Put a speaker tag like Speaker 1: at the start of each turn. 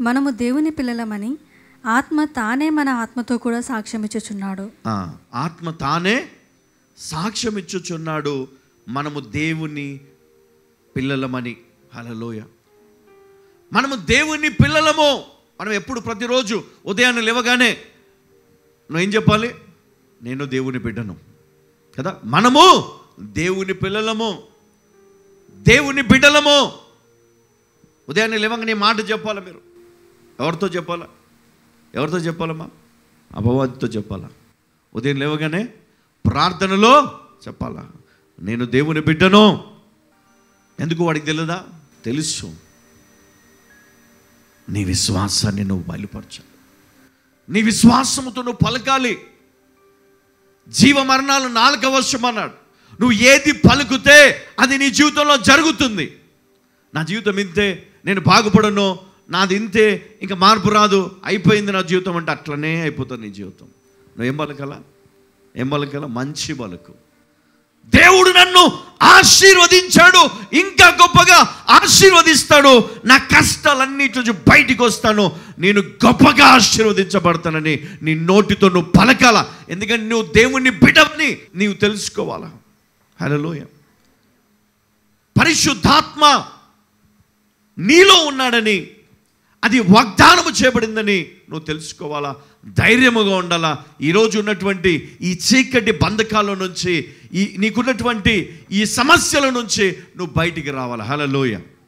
Speaker 1: మనము దేవుని పిల్లలమని ఆత్మ తానే మన ఆత్మతో కూడా సాక్ష్యం ఇచ్చుచున్నాడు.
Speaker 2: ఆత్మ తానే సాక్ష్యం ఇచ్చుచున్నాడు మనము దేవుని పిల్లలమని. హల్లెలూయా. మనము దేవుని పిల్లలము. మనం ఎప్పుడు ప్రతిరోజు ఉదయాన్నే లేవగానే నువ్వేం చెప్పాలి? నేను దేవుని బిడ్డను కదా. మనము దేవుని పిల్లలము, దేవుని బిడ్డలము. ఉదయాన్నే లేవగానే మాట చెప్పాలా? మీరు ఎవరితో చెప్పాలా? ఎవరితో చెప్పాలమ్మా? అపవాదితో చెప్పాలా? ఉదయం లేవగానే ప్రార్థనలో చెప్పాలా, నేను దేవుని బిడ్డను. ఎందుకు వాడికి తెలియదా? తెలుసు. నీ విశ్వాసాన్ని నువ్వు బయలుపరచాలి. నీ విశ్వాసముతో నువ్వు పలకాలి. జీవ మరణాలు నాలుక వశం అన్నాడు. నువ్వు ఏది పలుకుతే అది నీ జీవితంలో జరుగుతుంది. నా జీవితం ఇంతే, నేను బాగుపడను, నాది ఇంతే, ఇంకా మార్పు రాదు, అయిపోయింది నా జీవితం అంటే అట్లనే అయిపోతుంది నీ జీవితం. నువ్వేం పలకాలా? ఏం పలకాలా? మంచి పలుకు. దేవుడు నన్ను ఆశీర్వదించాడు, ఇంకా గొప్పగా ఆశీర్వదిస్తాడు, నా కష్టాలన్నిటి నుంచి బయటికి వస్తాను, నేను గొప్పగా ఆశీర్వదించబడతానని నీ నోటితో నువ్వు పలకాల. ఎందుకంటే నువ్వు దేవుని బిడ్డని నీవు తెలుసుకోవాలా. హల్లెలూయా. పరిశుద్ధాత్మ నీలో ఉన్నాడని, అది వాగ్దానము చేయబడిందని నువ్వు తెలుసుకోవాలా. ధైర్యముగా ఉండాలా. ఈరోజు ఉన్నటువంటి ఈ చీకటి బంధకాల నుంచి, నీకున్నటువంటి ఈ సమస్యల నుంచి నువ్వు బయటికి రావాలా. హల్లెలూయా.